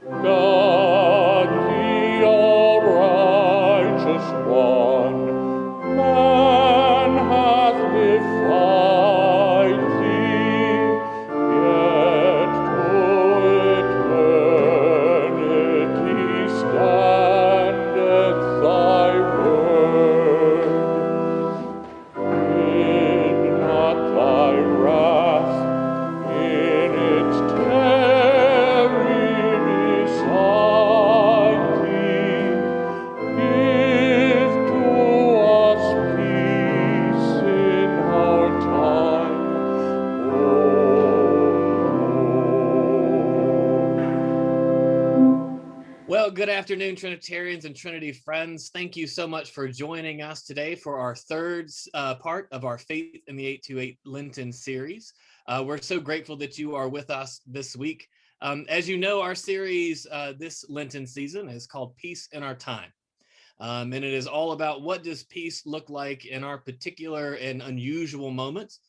God, the all-righteous one, man hath defied thee, yet to eternity standeth thy word. Did not thy wrath in its terror beside thee give to us peace in our time, O Lord? Well, good afternoon, Trinitarians and Trinity friends. Thank you so much for joining us today for our third part of our Faith in the 828 Lenten series. We're so grateful that you are with us this week. As you know, our series this Lenten season is called Peace in Our Time. And it is all about what does peace look like in our particular and unusual moments,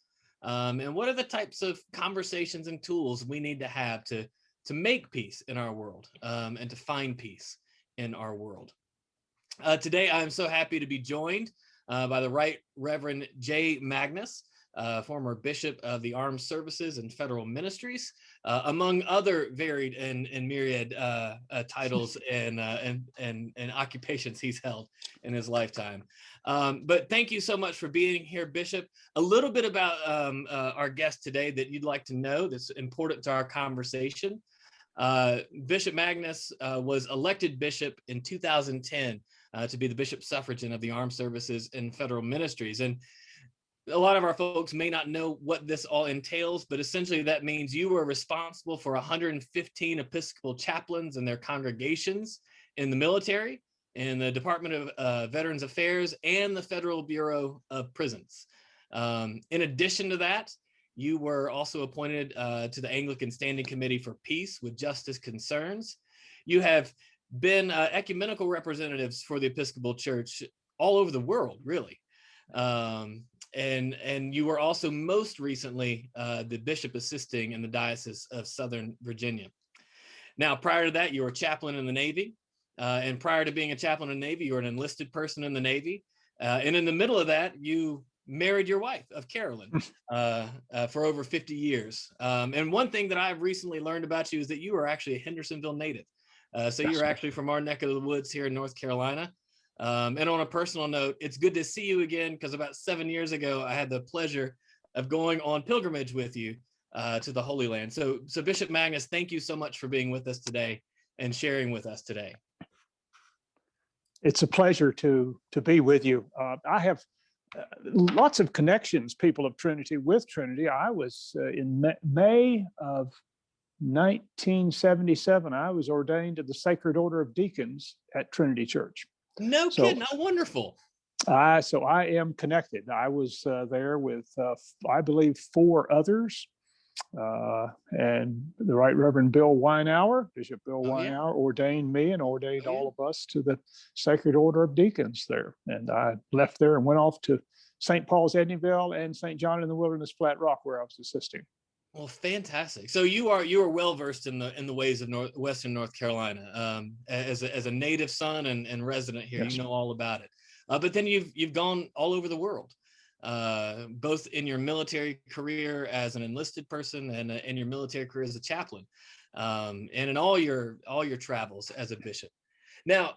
and what are the types of conversations and tools we need to have to make peace in our world, and to find peace in our world. Today, I'm so happy to be joined by the Right Reverend J. Magness, former Bishop of the Armed Services and Federal Ministries, among other varied and myriad titles and occupations he's held in his lifetime. But thank you so much for being here, Bishop. A little bit about our guest today that you'd like to know that's important to our conversation. Bishop Magness was elected bishop in 2010 to be the bishop suffragan of the Armed Services and Federal Ministries. And a lot of our folks may not know what this all entails, but essentially that means you were responsible for 115 Episcopal chaplains and their congregations in the military, in the Department of Veterans Affairs, and the Federal Bureau of Prisons. In addition to that, you were also appointed to the Anglican Standing Committee for Peace with Justice Concerns. You have been ecumenical representatives for the Episcopal Church all over the world, really. And you were also most recently the bishop assisting in the Diocese of Southern Virginia. Now, prior to that, you were a chaplain in the Navy. And prior to being a chaplain in the Navy, you were an enlisted person in the Navy. And in the middle of that, you married your wife, of Carolyn, for over 50 years. And one thing that I've recently learned about you is that you are actually a Hendersonville native. So you're actually from our neck of the woods here in North Carolina. And on a personal note, it's good to see you again, because about 7 years ago, I had the pleasure of going on pilgrimage with you to the Holy Land. So Bishop Magness, thank you so much for being with us today and sharing with us today. It's a pleasure to be with you. I have lots of connections, people of Trinity, with Trinity. I was in May of 1977, I was ordained to the Sacred Order of Deacons at Trinity Church. No kidding, how wonderful. So I am connected. I was there with, I believe, 4 others. And the Right Reverend Bill Weinauer, Bishop Bill Weinauer, ordained me and ordained all of us to the Sacred Order of Deacons there. And I left there and went off to St. Paul's, Edneyville, and St. John in the Wilderness, Flat Rock, where I was assisting. Well, fantastic. So you are well versed in the ways of Western North Carolina. As a native son and resident here, yes. You know all about it. But then you've gone all over the world, both in your military career as an enlisted person and in your military career as a chaplain, and in all your travels as a bishop. Now,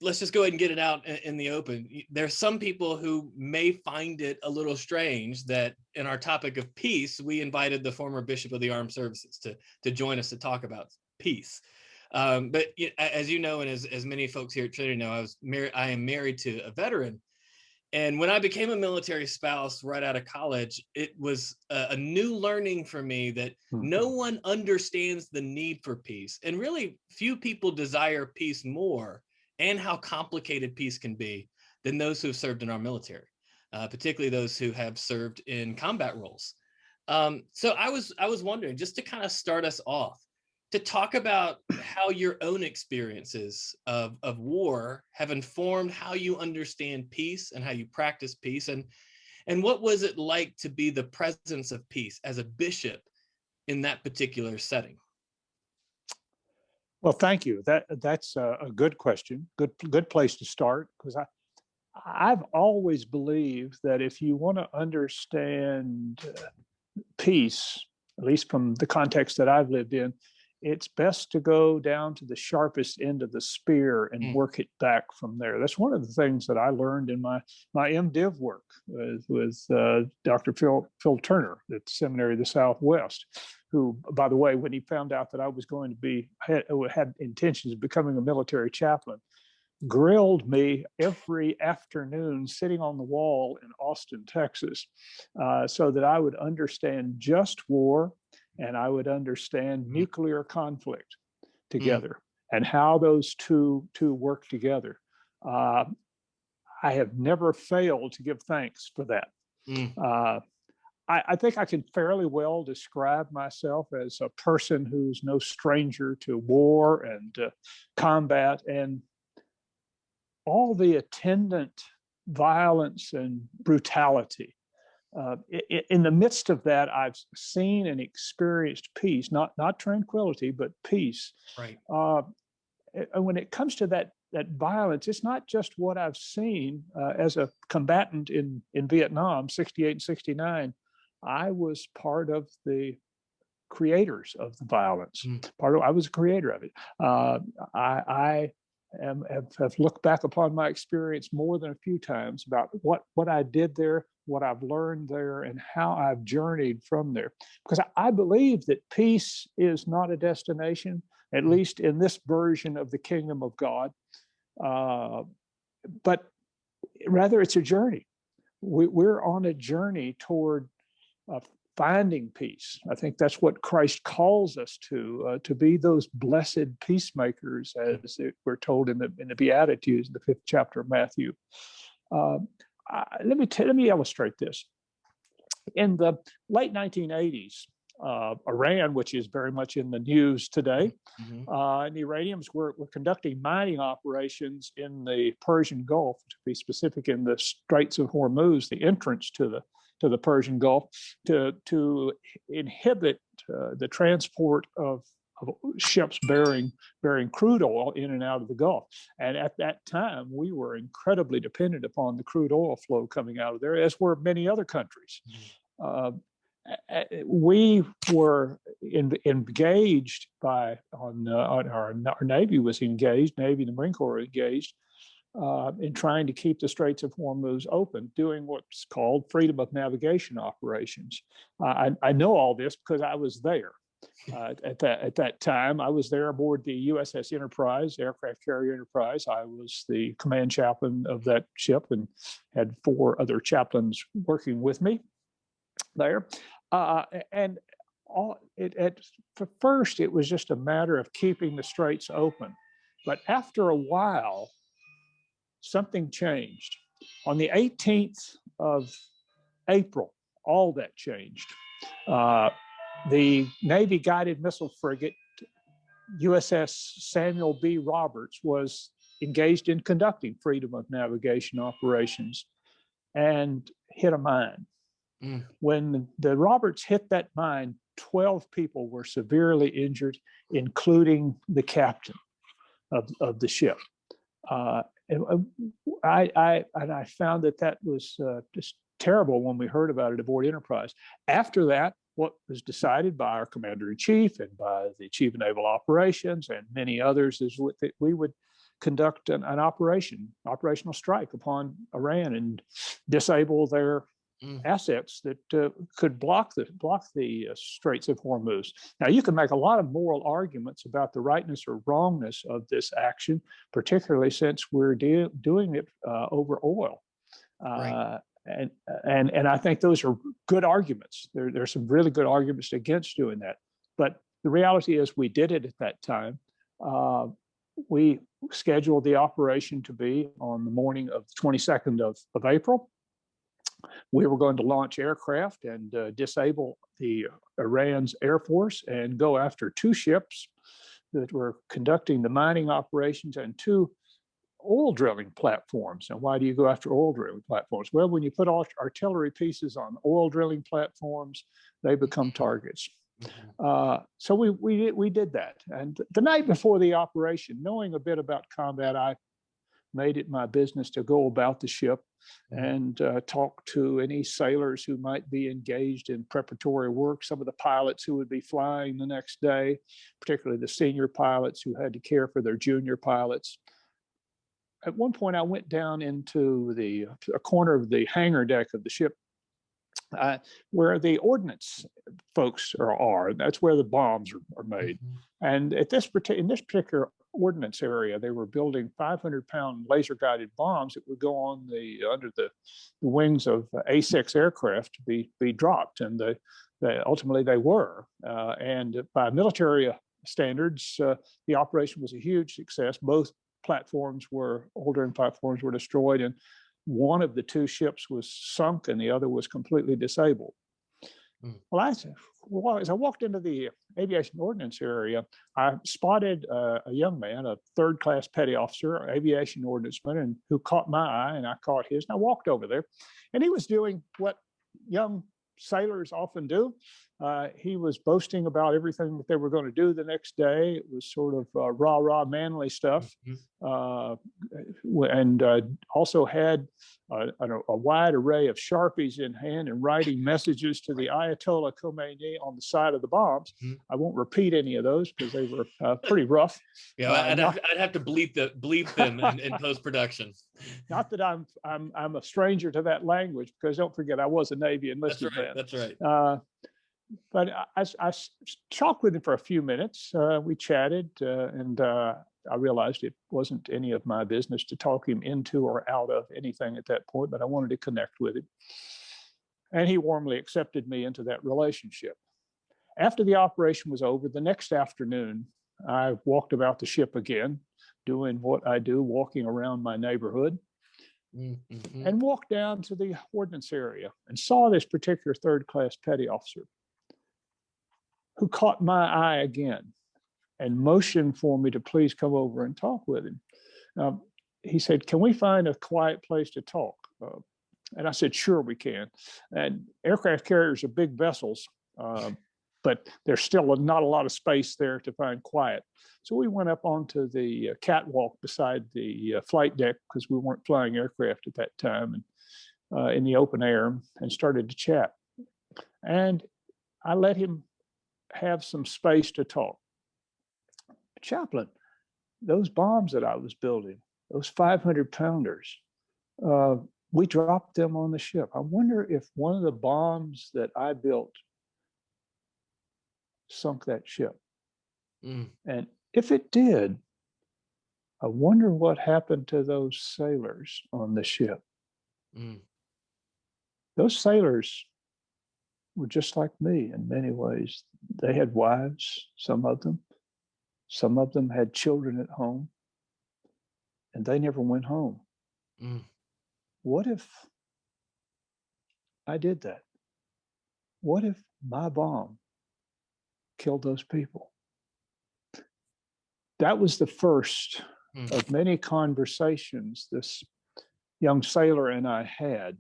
let's just go ahead and get it out in the open. There's some people who may find it a little strange that in our topic of peace, we invited the former bishop of the Armed Services to join us to talk about peace. But as you know, and as many folks here at Trinity know, I am married to a veteran. And when I became a military spouse right out of college, it was a new learning for me that no one understands the need for peace. And really few people desire peace more, and how complicated peace can be, than those who have served in our military, particularly those who have served in combat roles. So I was wondering, just to kind of start us off, to talk about how your own experiences of war have informed how you understand peace and how you practice peace, and what was it like to be the presence of peace as a bishop in that particular setting? Well, thank you. That's a good question. Good place to start, because I've always believed that if you want to understand peace, at least from the context that I've lived in, it's best to go down to the sharpest end of the spear and work it back from there. That's one of the things that I learned in my MDiv work with Dr. Phil Turner at the Seminary of the Southwest, who, by the way, when he found out that I was going to be had intentions of becoming a military chaplain, grilled me every afternoon sitting on the wall in Austin, Texas, so that I would understand just war and I would understand nuclear conflict together and how those two work together. I have never failed to give thanks for that. I think I can fairly well describe myself as a person who's no stranger to war and combat and all the attendant violence and brutality. In the midst of that, I've seen and experienced peace, not tranquility, but peace. Right. And when it comes to that violence, it's not just what I've seen as a combatant in Vietnam, 68 and 69. I was part of the creators of the violence. I was a creator of it. I have looked back upon my experience more than a few times about what I did there, what I've learned there, and how I've journeyed from there. Because I believe that peace is not a destination, at least in this version of the kingdom of God, but rather it's a journey. We're on a journey toward finding peace. I think that's what Christ calls us to be those blessed peacemakers, as we're told in the Beatitudes, the 5th chapter of Matthew. Let me illustrate this. In the late 1980s, Iran, which is very much in the news today, and the Iranians were conducting mining operations in the Persian Gulf, to be specific, in the Straits of Hormuz, the entrance to the Persian Gulf, to inhibit the transport of ships bearing crude oil in and out of the Gulf. And at that time, we were incredibly dependent upon the crude oil flow coming out of there, as were many other countries. We were engaged our Navy was engaged, Navy and the Marine Corps were engaged in trying to keep the Straits of Hormuz open, doing what's called freedom of navigation operations. I know all this because I was there. At that time, I was there aboard the USS Enterprise, aircraft carrier Enterprise. I was the command chaplain of that ship and had 4 other chaplains working with me there. First, it was just a matter of keeping the straits open. But after a while, something changed. On the 18th of April, all that changed. The Navy guided missile frigate USS Samuel B. Roberts was engaged in conducting freedom of navigation operations and hit a mine. When the Roberts hit that mine, 12 people were severely injured, including the captain of the ship. And I found that was just terrible when we heard about it aboard Enterprise. After that, what was decided by our commander-in-chief and by the chief of naval operations and many others is that we would conduct an operational strike upon Iran and disable their assets that could block the Straits of Hormuz. Now, you can make a lot of moral arguments about the rightness or wrongness of this action, particularly since we're doing it over oil. Right. And I think those are good arguments. There's some really good arguments against doing that. But the reality is we did it at that time. We scheduled the operation to be on the morning of the 22nd of April. We were going to launch aircraft and disable the Iran's Air Force and go after 2 ships that were conducting the mining operations and 2 oil drilling platforms. Now, why do you go after oil drilling platforms? Well, when you put artillery pieces on oil drilling platforms, they become targets. So we did that. And the night before the operation, knowing a bit about combat, I made it my business to go about the ship and talk to any sailors who might be engaged in preparatory work, some of the pilots who would be flying the next day, particularly the senior pilots who had to care for their junior pilots. At one point, I went down into a corner of the hangar deck of the ship where the ordnance folks are. That's where the bombs are made. And in this particular ordnance area, they were building 500-pound laser-guided bombs that would go on under the wings of A-6 aircraft to be dropped. And ultimately they were. And by military standards, the operation was a huge success. Both Aldrin platforms were destroyed, and one of the two ships was sunk and the other was completely disabled. Well, as I walked into the aviation ordnance area, I spotted a young man, a third-class petty officer, aviation ordnanceman, and who caught my eye, and I caught his. And I walked over there, and he was doing what young sailors often do. He was boasting about everything that they were going to do the next day. It was sort of rah-rah manly stuff. And also had a wide array of Sharpies in hand and writing messages to the Ayatollah Khomeini on the side of the bombs. I won't repeat any of those because they were pretty rough. Yeah, I'd have to bleep them in post-production. Not that I'm a stranger to that language, because don't forget I was a Navy enlisted man. That's right. But I talked with him for a few minutes. We chatted, and I realized it wasn't any of my business to talk him into or out of anything at that point, but I wanted to connect with him. And he warmly accepted me into that relationship. After the operation was over, the next afternoon, I walked about the ship again, doing what I do, walking around my neighborhood, and walked down to the ordnance area and saw this particular third-class petty officer who caught my eye again and motioned for me to please come over and talk with him. He said, "Can we find a quiet place to talk?" And I said, "Sure, we can." And aircraft carriers are big vessels, but there's still not a lot of space there to find quiet. So we went up onto the catwalk beside the flight deck, because we weren't flying aircraft at that time, and in the open air, and started to chat. And I let him have some space to talk. "Chaplain, those bombs that I was building, those 500-pounders, we dropped them on the ship. I wonder if one of the bombs that I built sunk that ship. And if it did, I wonder what happened to those sailors on the ship." Those sailors were just like me in many ways. They had wives, some of them. Some of them had children at home, and they never went home. What if I did that? What if my bomb killed those people? That was the first of many conversations this young sailor and I had.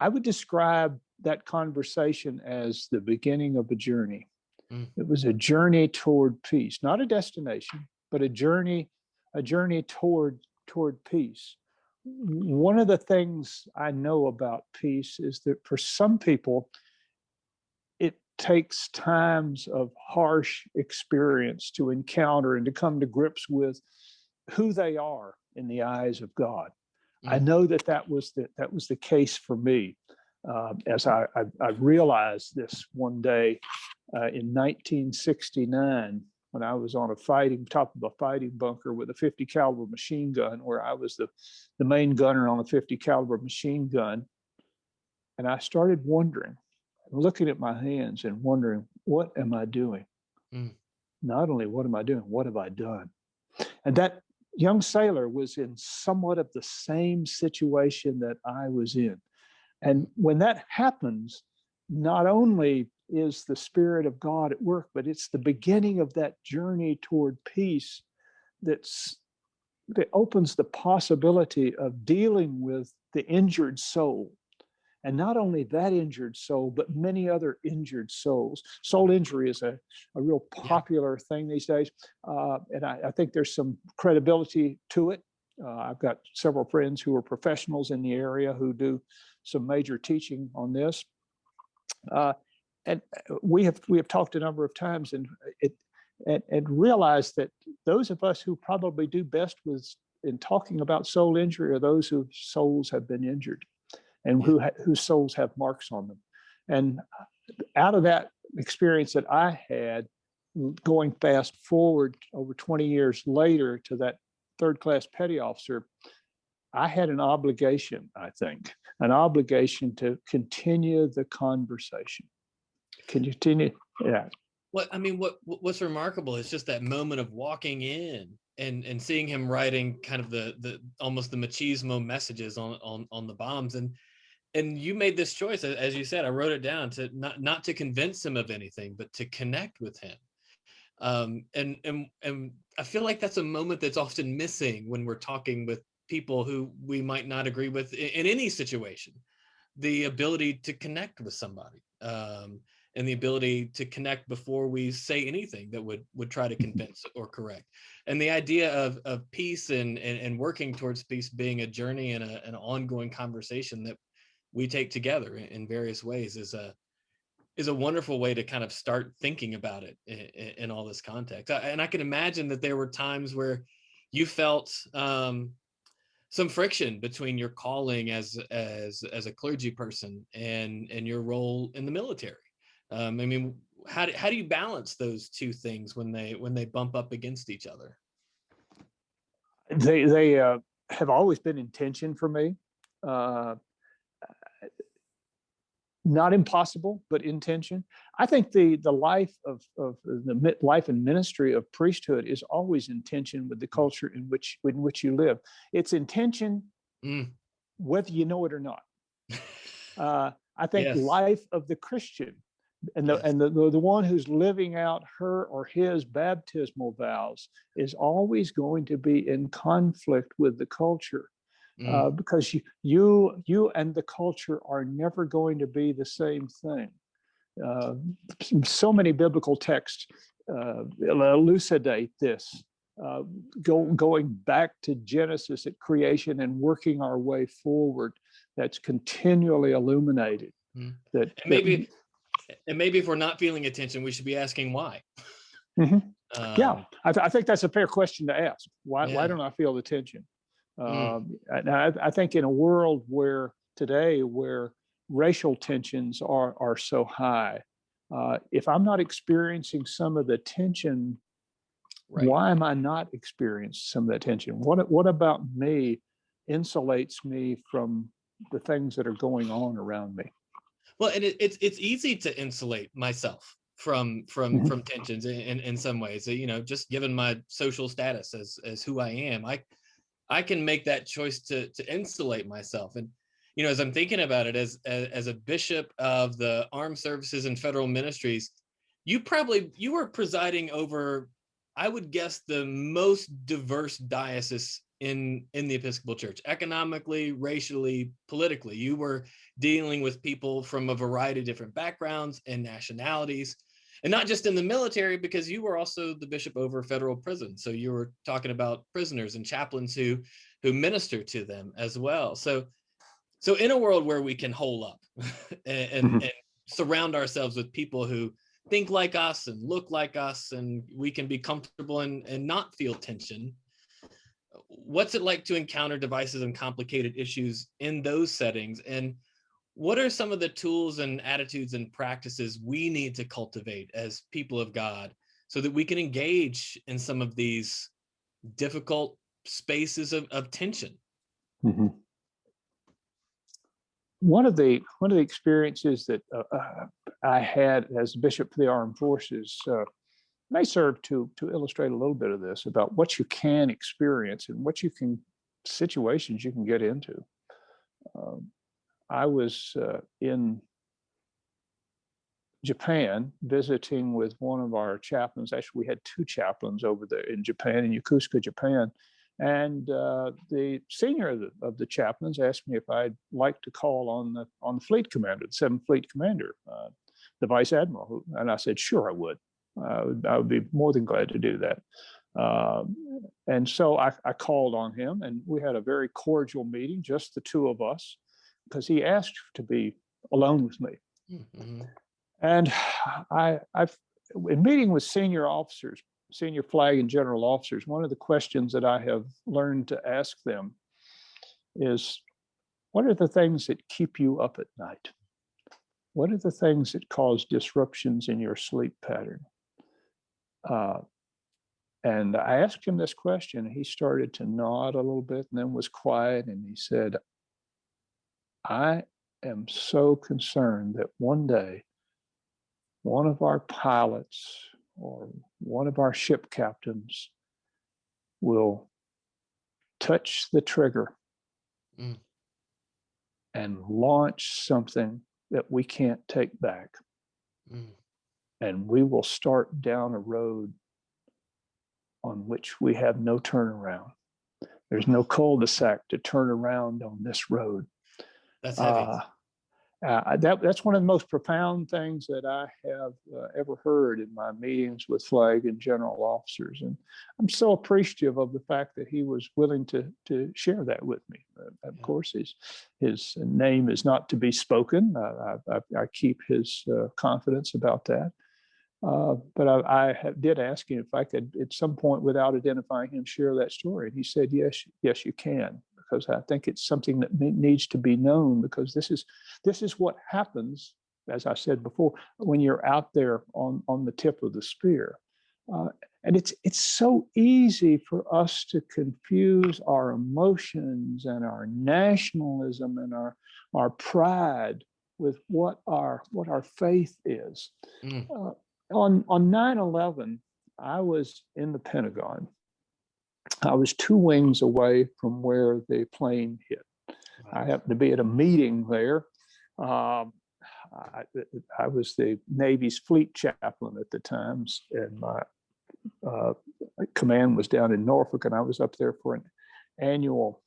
I would describe that conversation as the beginning of a journey. It was a journey toward peace, not a destination, but a journey toward peace. One of the things I know about peace is that for some people, it takes times of harsh experience to encounter and to come to grips with who they are in the eyes of God. I know that was the case for me. As I realized this one day in 1969, when I was on top of a fighting bunker with a 50 caliber machine gun, where I was the main gunner on a 50 caliber machine gun. And I started wondering, looking at my hands and wondering, what am I doing? Not only what am I doing, what have I done? And that young sailor was in somewhat of the same situation that I was in. And when that happens, not only is the Spirit of God at work, but it's the beginning of that journey toward peace that opens the possibility of dealing with the injured soul And not only that injured soul, but many other injured souls. Soul injury is a real popular thing these days. And I think there's some credibility to it. I've got several friends who are professionals in the area who do some major teaching on this. And we have talked a number of times and realized that those of us who probably do best in talking about soul injury are those whose souls have been injured and whose souls have marks on them. And out of that experience that I had, going fast forward over 20 years later to that third-class petty officer, I had an obligation, I think, to continue the conversation. Continue, yeah. What I mean, what's remarkable is just that moment of walking in and seeing him writing kind of the almost the machismo messages on the bombs, and you made this choice, as you said. I wrote it down, to not to convince him of anything, but to connect with him. And I feel like that's a moment that's often missing when we're talking with people who we might not agree with in any situation. The ability to connect with somebody, and the ability to connect before we say anything that would try to convince or correct. And the idea of peace and working towards peace being a journey and an ongoing conversation that we take together in various ways is a wonderful way to kind of start thinking about it in all this context. And I can imagine that there were times where you felt some friction between your calling as a clergy person and your role in the military. I mean, how do you balance those two things when they bump up against each other? They have always been in tension for me. Not impossible, but in tension. I think the life of the life and ministry of priesthood is always in tension with the culture in which you live. It's in tension whether you know it or not. I think life of the Christian and the one who's living out her or his baptismal vows is always going to be in conflict with the culture. Because you and the culture are never going to be the same thing. So many biblical texts elucidate this, going back to Genesis at creation and working our way forward. That's continually illuminated. And maybe if we're not feeling attention, we should be asking why. I think that's a fair question to ask. Why don't I feel the tension? And I think in a world where racial tensions are so high, if I'm not experiencing some of the tension, why am I not experiencing some of that tension? What about me insulates me from the things that are going on around me? Well, and it's easy to insulate myself from tensions in some ways. You know, just given my social status as who I am, I can make that choice to insulate myself. And, you know, as I'm thinking about it, as a bishop of the Armed Services and Federal Ministries, you were presiding over, I would guess, the most diverse diocese in the Episcopal Church, economically, racially, politically. You were dealing with people from a variety of different backgrounds and nationalities. And not just in the military, because you were also the bishop over federal prisons. So you were talking about prisoners and chaplains who minister to them as well. So in a world where we can hole up and surround ourselves with people who think like us and look like us, and we can be comfortable and not feel tension, what's it like to encounter divisive and complicated issues in those settings? And what are some of the tools and attitudes and practices we need to cultivate as people of God so that we can engage in some of these difficult spaces of tension? One of the experiences that I had as bishop for the armed forces may serve to illustrate a little bit of this about what you can experience and situations you can get into. I was in Japan visiting with one of our chaplains. Actually, we had two chaplains over there in Japan, in Yokosuka, Japan. And the senior of the chaplains asked me if I'd like to call on the fleet commander, the 7th Fleet Commander, the Vice Admiral. And I said, sure, I would. I would be more than glad to do that. And so I called on him, and we had a very cordial meeting, just the two of us, because he asked to be alone with me. Mm-hmm. And in meeting with senior officers, senior flag and general officers, one of the questions that I have learned to ask them is, what are the things that keep you up at night? What are the things that cause disruptions in your sleep pattern? And I asked him this question, and he started to nod a little bit and then was quiet. And he said, I am so concerned that one day one of our pilots or one of our ship captains will touch the trigger and launch something that we can't take back. And we will start down a road on which we have no turnaround. There's no cul-de-sac to turn around on this road. That's heavy. That's one of the most profound things that I have ever heard in my meetings with flag and general officers. And I'm so appreciative of the fact that he was willing to share that with me. Of course, his name is not to be spoken. I keep his confidence about that. But I did ask him if I could, at some point, without identifying him, share that story. And he said, yes, you can, because I think it's something that needs to be known, because this is what happens, as I said before, when you're out there on the tip of the spear. And it's so easy for us to confuse our emotions and our nationalism and our pride with what our faith is. On 9/11, I was in the Pentagon. I was 2 wings away from where the plane hit. I happened to be at a meeting there. I was the Navy's fleet chaplain at the time, and my command was down in Norfolk, and I was up there for an annual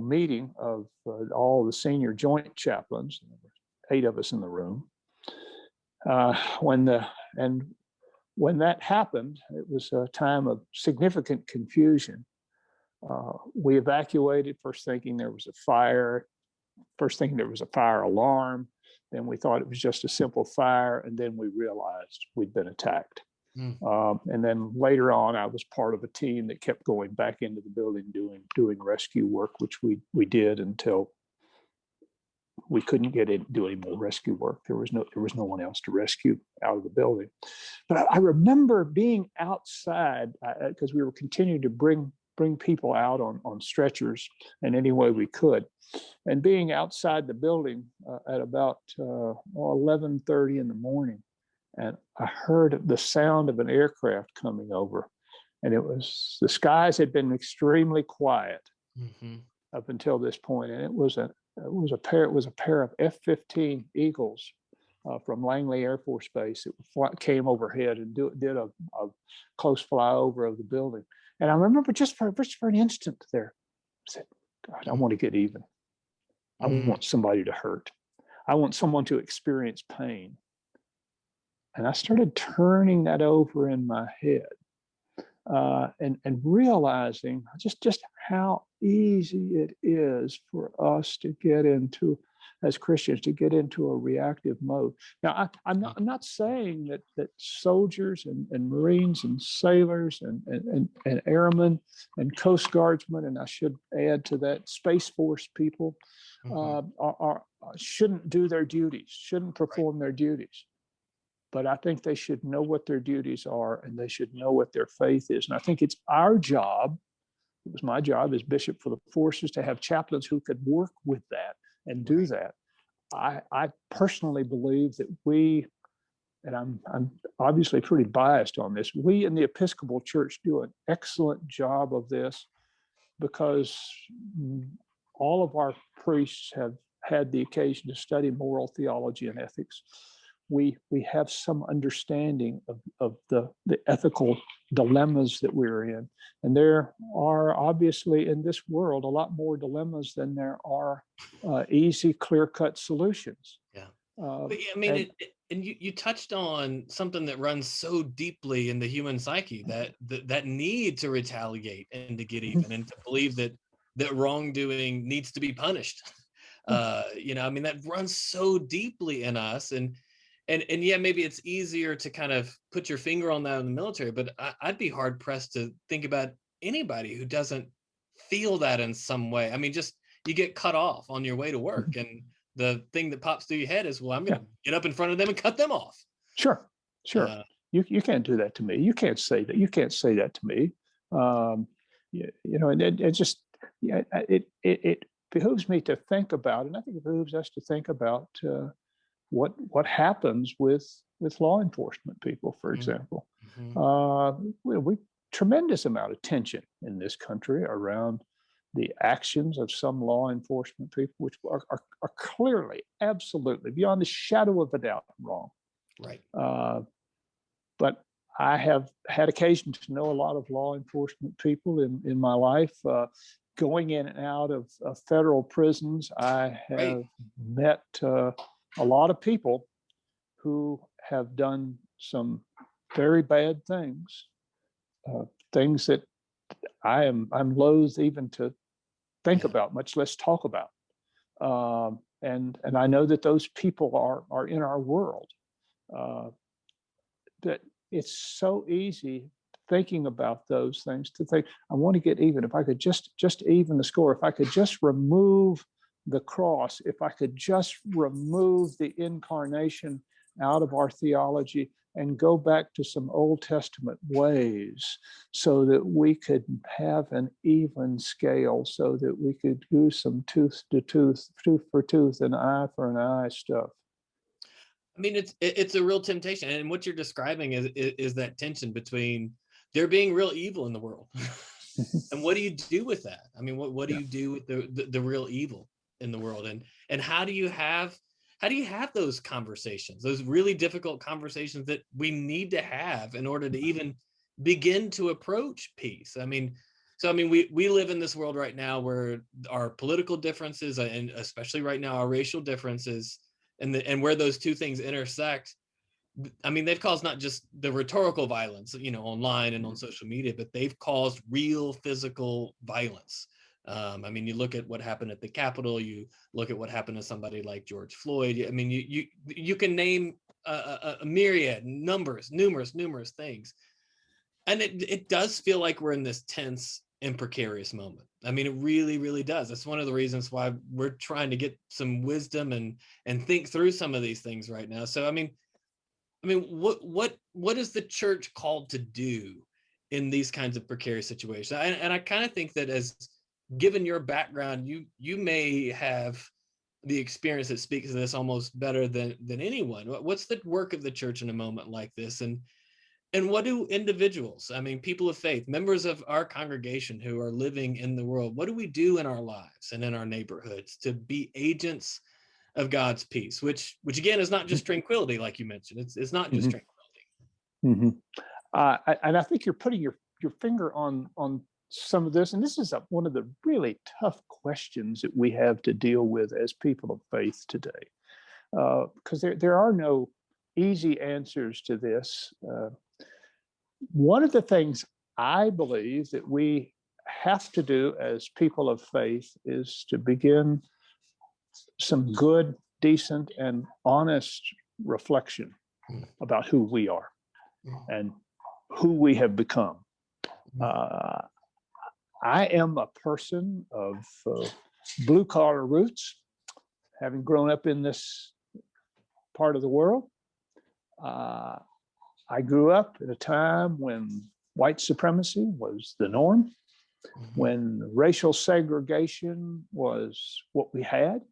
meeting of all the senior joint chaplains. There were 8 of us in the room. When that happened, it was a time of significant confusion. We evacuated, first thinking there was a fire, alarm. Then we thought it was just a simple fire, and then we realized we'd been attacked. And then later on, I was part of a team that kept going back into the building doing rescue work, which we did until we couldn't get in, do any more rescue work. There was no one else to rescue out of the building. But I remember being outside because we were continuing to bring people out on stretchers in any way we could, and being outside the building at about 11:30 in the morning, and I heard the sound of an aircraft coming over, and the skies had been extremely quiet up until this point, and it was a pair of F-15 Eagles from Langley Air Force Base that came overhead and did a close flyover of the building. And I remember just for an instant there, I said, God, I want to get even. I want somebody to hurt. I want someone to experience pain. And I started turning that over in my head and realizing just how easy it is for us to get into, as Christians, to get into a reactive mode. Now, I'm not saying that soldiers and Marines and sailors and airmen and Coast Guardsmen, and I should add to that Space Force people, shouldn't do their duties, shouldn't perform their duties. But I think they should know what their duties are, and they should know what their faith is. And I think it's our job, it was my job as bishop for the forces, to have chaplains who could work with that and do that. I personally believe that we, and I'm obviously pretty biased on this, we in the Episcopal Church do an excellent job of this, because all of our priests have had the occasion to study moral theology and ethics. We have some understanding of the ethical dilemmas that we're in. And there are obviously in this world a lot more dilemmas than there are easy, clear-cut solutions. Yeah. But yeah, I mean, and you touched on something that runs so deeply in the human psyche, that need to retaliate and to get even, and to believe that wrongdoing needs to be punished. You know, I mean, that runs so deeply in us, and yeah, maybe it's easier to kind of put your finger on that in the military, but I'd be hard pressed to think about anybody who doesn't feel that in some way. I mean, just you get cut off on your way to work, and the thing that pops through your head is, well, I'm going to get up in front of them and cut them off. Sure. You can't do that to me. You can't say that. You can't say that to me. You know, and it just, it behooves me to think about, and I think it behooves us to think about what happens with law enforcement people, for example. We tremendous amount of tension in this country around the actions of some law enforcement people, which are clearly, absolutely, beyond the shadow of a doubt, wrong. Right. But I have had occasion to know a lot of law enforcement people in my life. Going in and out of federal prisons, I have met a lot of people who have done some very bad things, things that I'm loath even to think about, much less talk about. And I know that those people are in our world. That it's so easy thinking about those things to think, I want to get even. If I could just even the score, if I could just remove the cross, if I could just remove the incarnation out of our theology and go back to some Old Testament ways so that we could have an even scale, so that we could do some tooth to tooth, tooth for tooth, and eye for an eye stuff. I mean, it's a real temptation. And what you're describing is that tension between there being real evil in the world. And what do you do with that? I mean, what do you do with the real evil in the world? And how do you have those conversations, those really difficult conversations that we need to have in order to even begin to approach peace? I mean, we live in this world right now where our political differences, and especially right now, our racial differences, and where those two things intersect, I mean, they've caused not just the rhetorical violence, you know, online and on social media, but they've caused real physical violence. I mean, you look at what happened at the Capitol, you look at what happened to somebody like George Floyd. I mean, you can name a myriad, numerous things. And it does feel like we're in this tense and precarious moment. I mean, it really, really does. That's one of the reasons why we're trying to get some wisdom and think through some of these things right now. So, I mean, what is the church called to do in these kinds of precarious situations? And I kind of think that, as given your background, you may have the experience that speaks to this almost better than anyone. What's the work of the church in a moment like this? And what do individuals, I mean, people of faith, members of our congregation who are living in the world, what do we do in our lives and in our neighborhoods to be agents of God's peace, which again is not just tranquility, like you mentioned. It's not just tranquility. And I think you're putting your finger on some of this, and this is one of the really tough questions that we have to deal with as people of faith today, because there are no easy answers to this. One of the things I believe that we have to do as people of faith is to begin some good, decent, and honest reflection about who we are and who we have become. I am a person of blue-collar roots, having grown up in this part of the world. I grew up at a time when white supremacy was the norm, when racial segregation was what we had.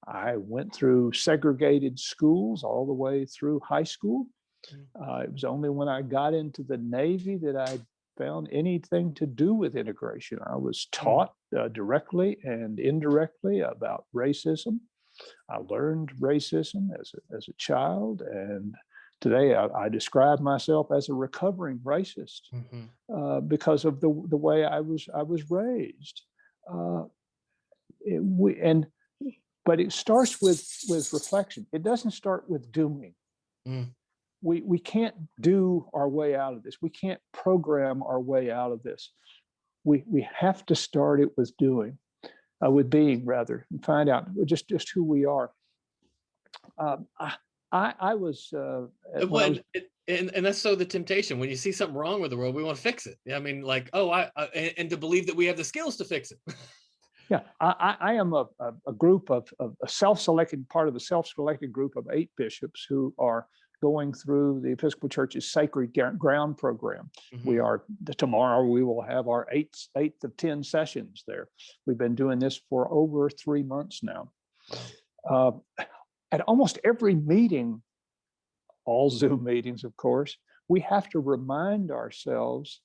I went through segregated schools all the way through high school. It was only when I got into the Navy that I found anything to do with integration. I was taught directly and indirectly about racism. I learned racism as a child, and Today, I describe myself as a recovering racist because of the way I was raised. But it starts with reflection. It doesn't start with doing. We can't do our way out of this. We can't program our way out of this. We have to start it with doing, with being rather, and find out just who we are. I was, and that's so the temptation. When you see something wrong with the world, we want to fix it. I mean, like, and to believe that we have the skills to fix it. Yeah, I am a group of a self-selected, part of a self-selected group of 8 bishops who are going through the Episcopal Church's Sacred Ground program. Tomorrow we will have our eighth of 10 sessions there. We've been doing this for over 3 months now. At almost every meeting, all Zoom meetings, of course, we have to remind ourselves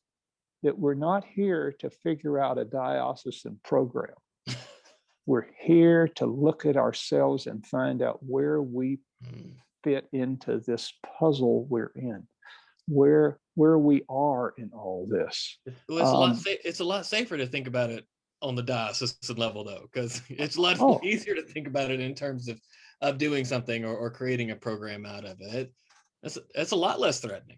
that we're not here to figure out a diocesan program. We're here to look at ourselves and find out where we fit into this puzzle we're in, where we are in all this. Well, it's a lot safer to think about it on the diocesan level, though, because it's a lot easier to think about it in terms of doing something or creating a program out of it. That's a lot less threatening.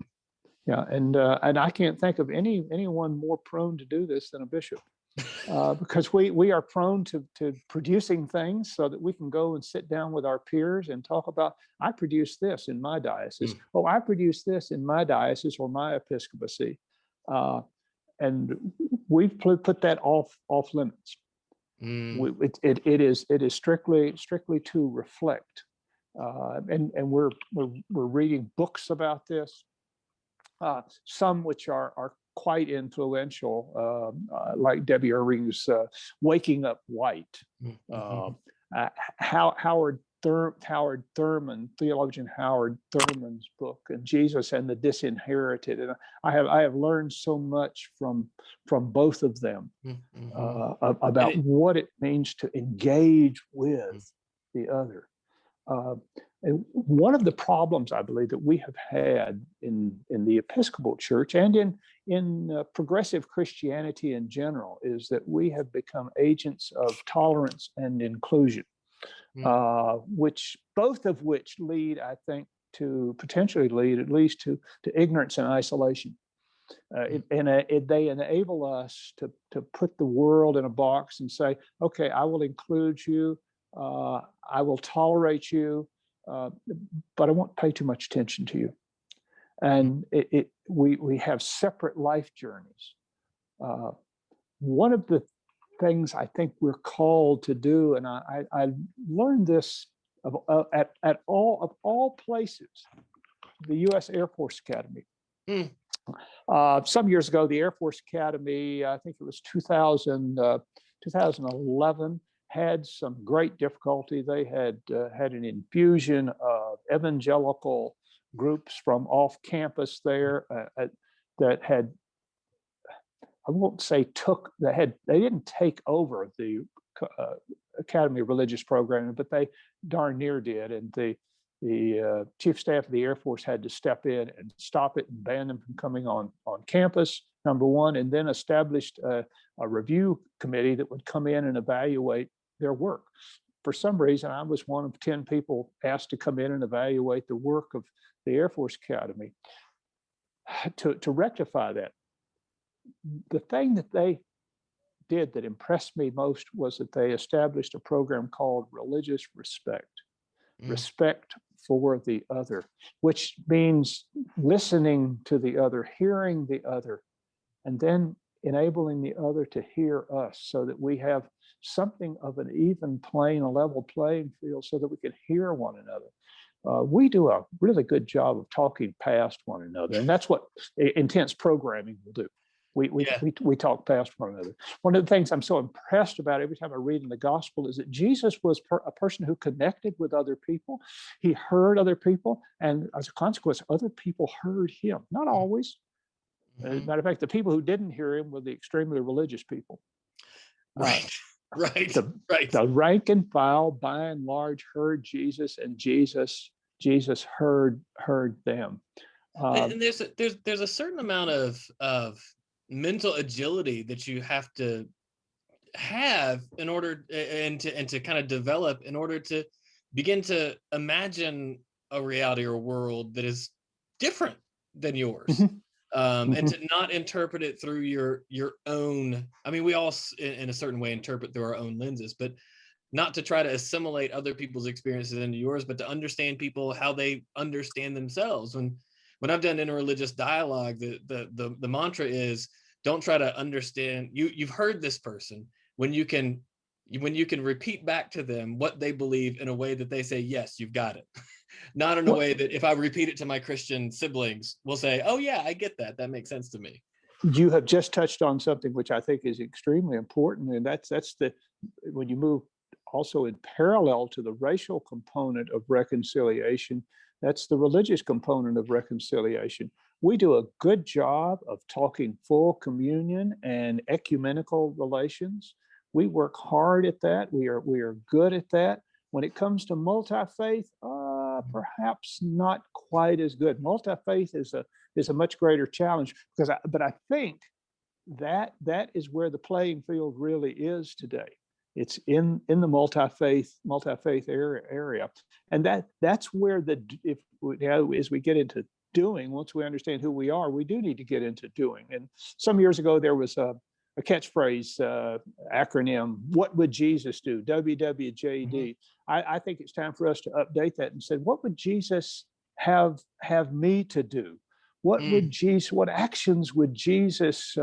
Yeah, and I can't think of anyone more prone to do this than a bishop, because we are prone to producing things so that we can go and sit down with our peers and talk about, I produce this in my diocese. Oh, I produce this in my diocese or my episcopacy, and we've put that off limits. It is strictly to reflect, and we're reading books about this. Some which are quite influential, like Debbie Irving's "Waking Up White." Howard Thurman, theologian Howard Thurman's book, and Jesus and the Disinherited. And I have learned so much from both of them about what it means to engage with the other. And one of the problems I believe that we have had in the Episcopal Church and in progressive Christianity in general is that we have become agents of tolerance and inclusion, both of which lead, I think, to potentially lead at least to ignorance and isolation. They enable us to put the world in a box and say, okay, I will include you, I will tolerate you, but I won't pay too much attention to you. And we have separate life journeys. One of the things I think we're called to do, and I learned this at all places, the U.S. Air Force Academy. Some years ago, the Air Force Academy, I think it was 2011, had some great difficulty. They had an infusion of evangelical groups from off campus there that had, I won't say they didn't take over the Academy of Religious Programming, but they darn near did. And the Chief of Staff of the Air Force had to step in and stop it and ban them from coming on campus, number one, and then established a review committee that would come in and evaluate their work. For some reason, I was one of 10 people asked to come in and evaluate the work of the Air Force Academy. To rectify that, the thing that they did that impressed me most was that they established a program called Religious Respect. Respect for the other, which means listening to the other, hearing the other, and then enabling the other to hear us so that we have something of an even plane, a level playing field so that we can hear one another. We do a really good job of talking past one another, and that's what intense programming will do. We talk past one another. One of the things I'm so impressed about every time I read in the gospel is that Jesus was a person who connected with other people. He heard other people, and as a consequence, other people heard him. Not always. As a matter of fact, the people who didn't hear him were the extremely religious people. Right. The rank and file, by and large, heard Jesus, and Jesus Jesus heard them. And there's a certain amount of mental agility that you have to have in order and to kind of develop in order to begin to imagine a reality or world that is different than yours. And to not interpret it through your own. I mean, we all in a certain way interpret through our own lenses, but not to try to assimilate other people's experiences into yours, but to understand people how they understand themselves. When I've done interreligious dialogue, the mantra is, don't try to understand. You've heard this person. When you can repeat back to them what they believe in a way that they say, yes, you've got it. Not in a way that if I repeat it to my Christian siblings, will say, oh yeah, I get that. That makes sense to me. You have just touched on something which I think is extremely important, and that's when you move also in parallel to the racial component of reconciliation, that's the religious component of reconciliation. We do a good job of talking full communion and ecumenical relations. We work hard at that. We are good at that. When it comes to multi-faith, perhaps not quite as good. Multi-faith is a much greater challenge but I think that is where the playing field really is today. It's in the multi-faith area, and that's where as we get into doing, once we understand who we are, we do need to get into doing. And some years ago there was a catchphrase acronym, what would Jesus do? WWJD. I think it's time for us to update that and say, what would Jesus have me to do? What actions would Jesus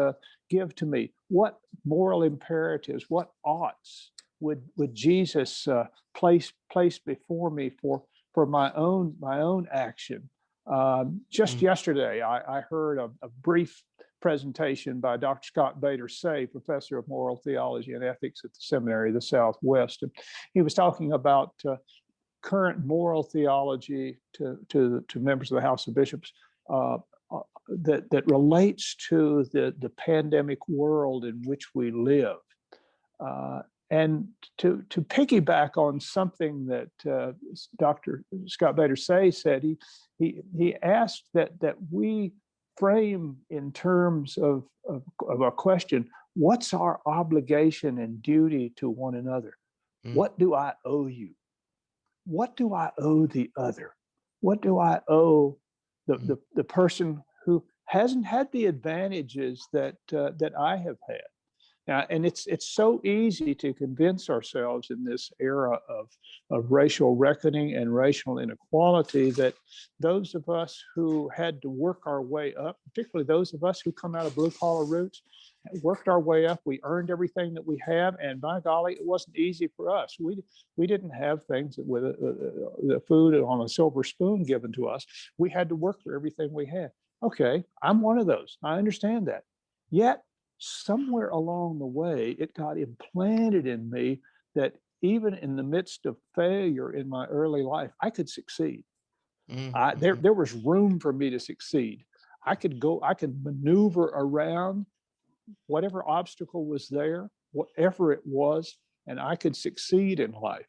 give to me? What moral imperatives, what oughts would Jesus place before me for my own action? Just yesterday, I heard a brief presentation by Dr. Scott Bader-Say, professor of moral theology and ethics at the Seminary of the Southwest. And he was talking about current moral theology to members of the House of Bishops that relates to the pandemic world in which we live. And to piggyback on something that Dr. Scott Bader-Say said, he asked that we frame in terms of a question: what's our obligation and duty to one another? What do I owe you? What do I owe the other? What do I owe the person who hasn't had the advantages that I have had? Now, and it's so easy to convince ourselves in this era of racial reckoning and racial inequality that those of us who had to work our way up, particularly those of us who come out of blue collar roots, worked our way up, we earned everything that we have, and by golly, it wasn't easy for us. We didn't have things with the food on a silver spoon given to us. We had to work for everything we had. Okay, I'm one of those. I understand that. Yet, somewhere along the way, it got implanted in me that even in the midst of failure in my early life, I could succeed. There was room for me to succeed. I could maneuver around whatever obstacle was there, whatever it was, and I could succeed in life.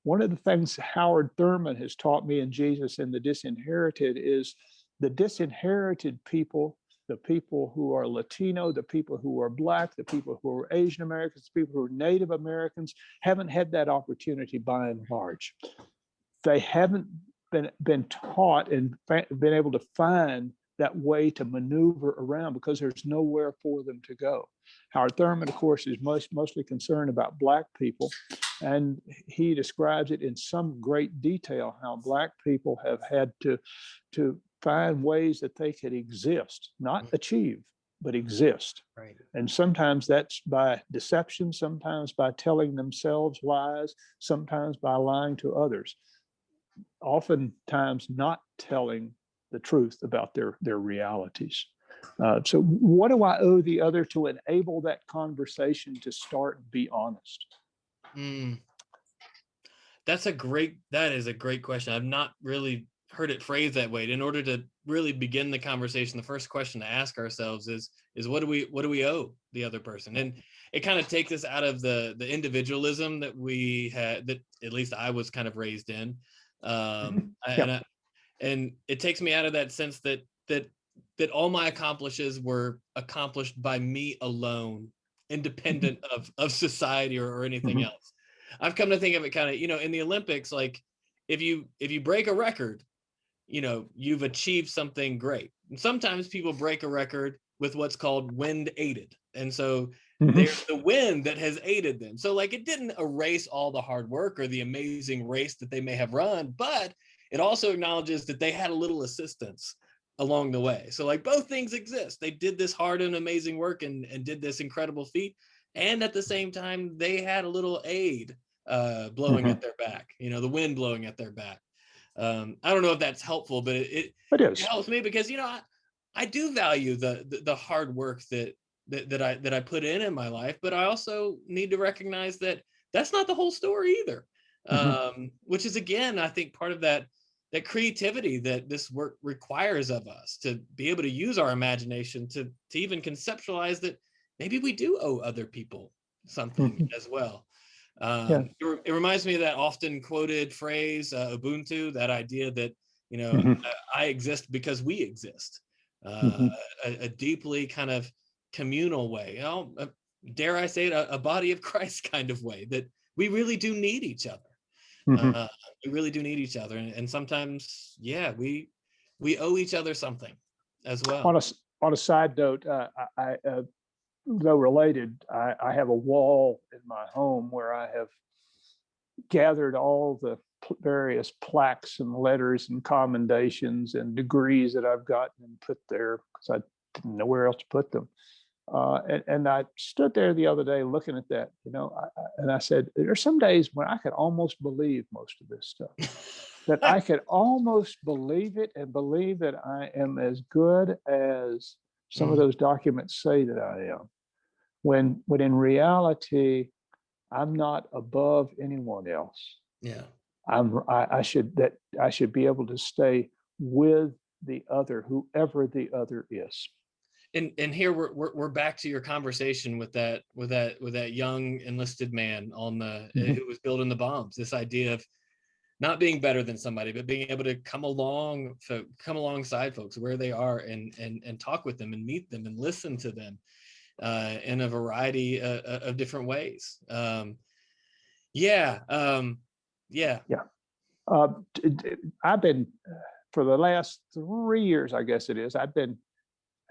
One of the things Howard Thurman has taught me in Jesus and the Disinherited is the disinherited people, the people who are Latino, the people who are Black, the people who are Asian Americans, the people who are Native Americans, haven't had that opportunity by and large. They haven't been taught and been able to find that way to maneuver around because there's nowhere for them to go. Howard Thurman, of course, is mostly concerned about Black people, and he describes it in some great detail how Black people have had to find ways that they could exist, not achieve, but exist. Right. And sometimes that's by deception, sometimes by telling themselves lies, sometimes by lying to others, oftentimes not telling the truth about their realities. So what do I owe the other to enable that conversation to start and be honest? That is a great question. I've not really heard it phrased that way. In order to really begin the conversation, the first question to ask ourselves is what do we owe the other person? And it kind of takes us out of the individualism that we had, that at least I was kind of raised in, And it takes me out of that sense that all my accomplishes were accomplished by me alone, independent of society or anything else. I've come to think of it kind of, in the Olympics, like if you break a record, you've achieved something great. And sometimes people break a record with what's called wind aided. And so there's the wind that has aided them. So like it didn't erase all the hard work or the amazing race that they may have run, but it also acknowledges that they had a little assistance along the way. So like both things exist. They did this hard and amazing work and did this incredible feat. And at the same time, they had a little aid blowing at their back, the wind blowing at their back. I don't know if that's helpful, but it helps me because, I do value the hard work that I put in my life, but I also need to recognize that that's not the whole story either. Which is, again, I think part of that creativity that this work requires of us, to be able to use our imagination to even conceptualize that maybe we do owe other people something as well. It reminds me of that often quoted phrase, Ubuntu, that idea that, I exist because we exist, a deeply kind of communal way, dare I say it, a body of Christ kind of way, that we really do need each other. We really do need each other. And sometimes, we owe each other something as well. On a side note, I though related, I have a wall in my home where I have gathered all the various plaques and letters and commendations and degrees that I've gotten and put there because I didn't know where else to put them. And I stood there the other day looking at that, and I said, there's some days when I could almost believe most of this stuff, that I could almost believe it and believe that I am as good as some of those documents say that I am, when in reality, I'm not above anyone else. Yeah. I should be able to stay with the other, whoever the other is. And here we're back to your conversation with that young enlisted man on who was building the bombs. This idea of not being better than somebody, but being able to come alongside folks where they are and talk with them and meet them and listen to them in a variety of different ways. I've been, for the last 3 years, I guess it is, I've been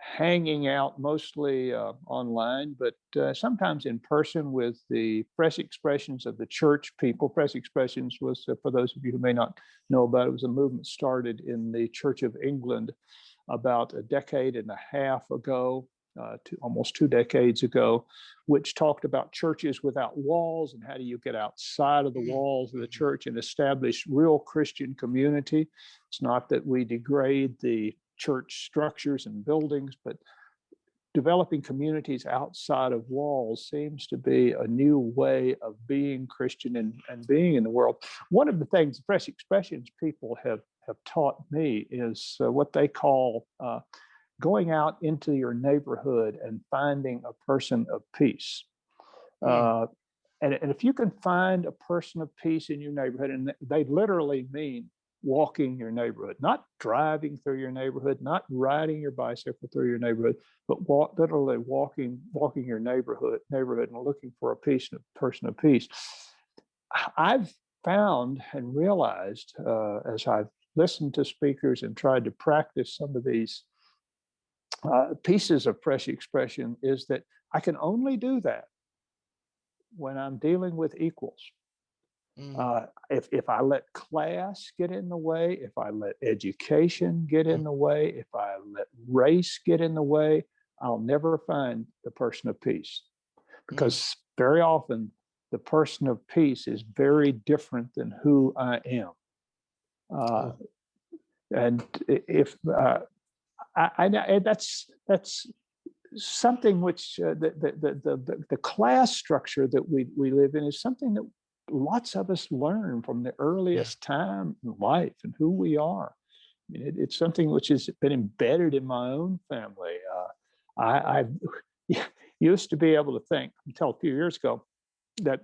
hanging out mostly online, but sometimes in person with the Fresh Expressions of the church people. Fresh Expressions was, for those of you who may not know about it, was a movement started in the Church of England about a decade and a half ago, almost 2 decades ago, which talked about churches without walls and how do you get outside of the walls of the church and establish real Christian community. It's not that we degrade the church structures and buildings, but developing communities outside of walls seems to be a new way of being Christian and being in the world. One of the things the Fresh Expressions people have taught me is what they call going out into your neighborhood and finding a person of peace. And if you can find a person of peace in your neighborhood, and they literally mean walking your neighborhood, not driving through your neighborhood, not riding your bicycle through your neighborhood, but literally walking your neighborhood and looking for a person of peace. I've found and realized as I've listened to speakers and tried to practice some of these pieces of fresh expression is that I can only do that when I'm dealing with equals. If I let class get in the way, if I let education get in the way, if I let race get in the way, I'll never find the person of peace. Because very often the person of peace is very different than who I am. And if that's something which the class structure that we live in is something that lots of us learn from the earliest time in life and who we are. I mean, it's something which has been embedded in my own family. I used to be able to think until a few years ago that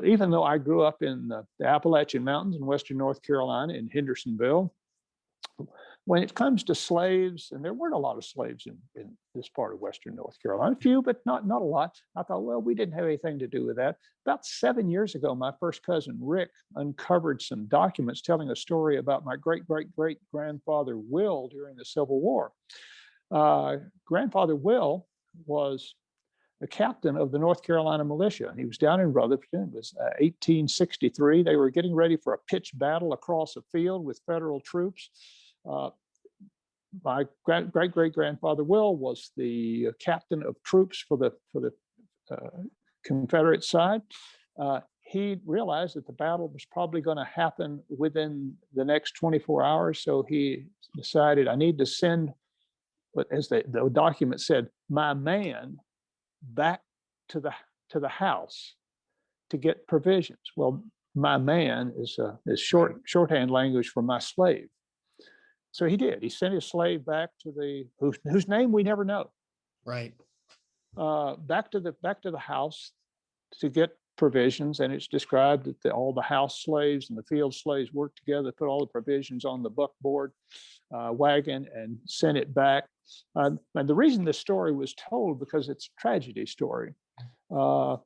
even though I grew up in the Appalachian Mountains in Western North Carolina in Hendersonville, when it comes to slaves, and there weren't a lot of slaves in this part of Western North Carolina, a few, but not a lot. I thought, well, we didn't have anything to do with that. About 7 years ago, my first cousin, Rick, uncovered some documents telling a story about my great-great-great-grandfather, Will, during the Civil War. Grandfather Will was the captain of the North Carolina militia. He was down in Rutherford. It was 1863. They were getting ready for a pitched battle across a field with federal troops. My great-great-grandfather Will was the captain of troops for the Confederate side. He realized that the battle was probably going to happen within the next 24 hours, so he decided, I need to send, but as the document said, my man back to the house to get provisions. Well, my man is shorthand language for my slave. So he did. He sent his slave back to whose name we never know. Right. Back to the house to get provisions, and it's described that all the house slaves and the field slaves worked together to put all the provisions on the buckboard wagon and sent it back. And the reason this story was told, because it's a tragedy story. Grandfather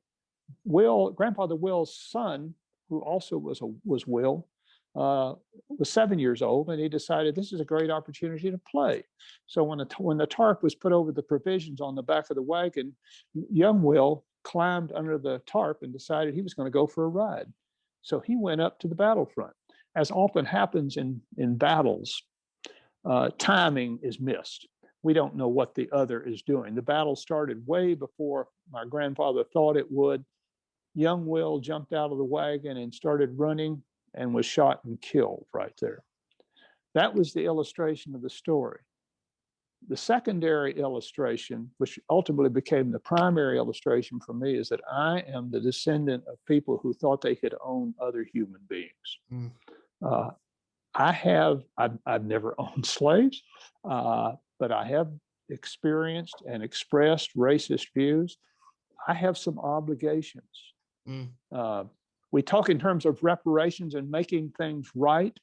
Will's son, who also was Will, was 7 years old, and he decided this is a great opportunity to play. So when the tarp was put over the provisions on the back of the wagon, young Will climbed under the tarp and decided he was going to go for a ride. So he went up to the battlefront. As often happens in battles, timing is missed. We don't know what the other is doing. The battle started way before my grandfather thought it would. Young Will jumped out of the wagon and started running and was shot and killed right there. That was the illustration of the story. The secondary illustration, which ultimately became the primary illustration for me, is that I am the descendant of people who thought they could own other human beings. I've never owned slaves, but I have experienced and expressed racist views. I have some obligations. We talk in terms of reparations and making things right.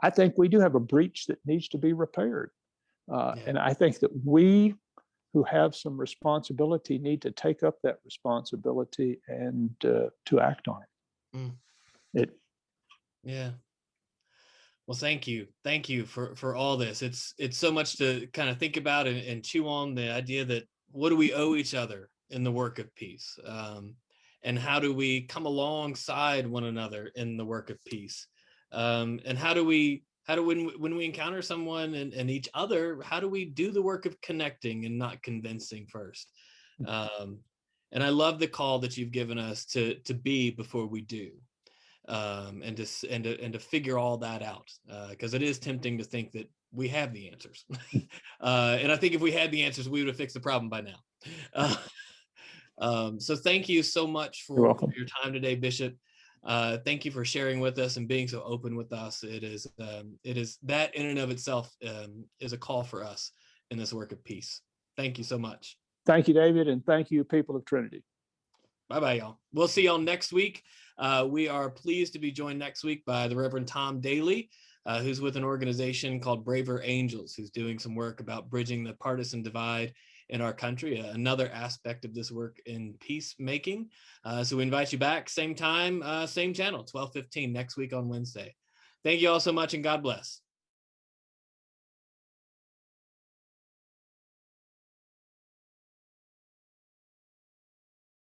I think we do have a breach that needs to be repaired. And I think that we who have some responsibility need to take up that responsibility and to act on it. Yeah. Well, thank you. Thank you for all this. It's so much to kind of think about and chew on, the idea that what do we owe each other in the work of peace? And how do we come alongside one another in the work of peace? And how do when we encounter someone and each other, how do we do the work of connecting and not convincing first? And I love the call that you've given us to be before we do, and to figure all that out, because it is tempting to think that we have the answers. And I think if we had the answers, we would have fixed the problem by now. So thank you so much for your time today, Bishop. Thank you for sharing with us and being so open with us. It is that in and of itself is a call for us in this work of peace. Thank you so much. Thank you, David, and thank you, people of Trinity. Bye-bye, y'all. We'll see y'all next week. We are pleased to be joined next week by the Reverend Tom Daly, who's with an organization called Braver Angels, who's doing some work about bridging the partisan divide in our country, another aspect of this work in peacemaking. So we invite you back, same time, same channel, 12:15 next week on Wednesday. Thank you all so much, and God bless.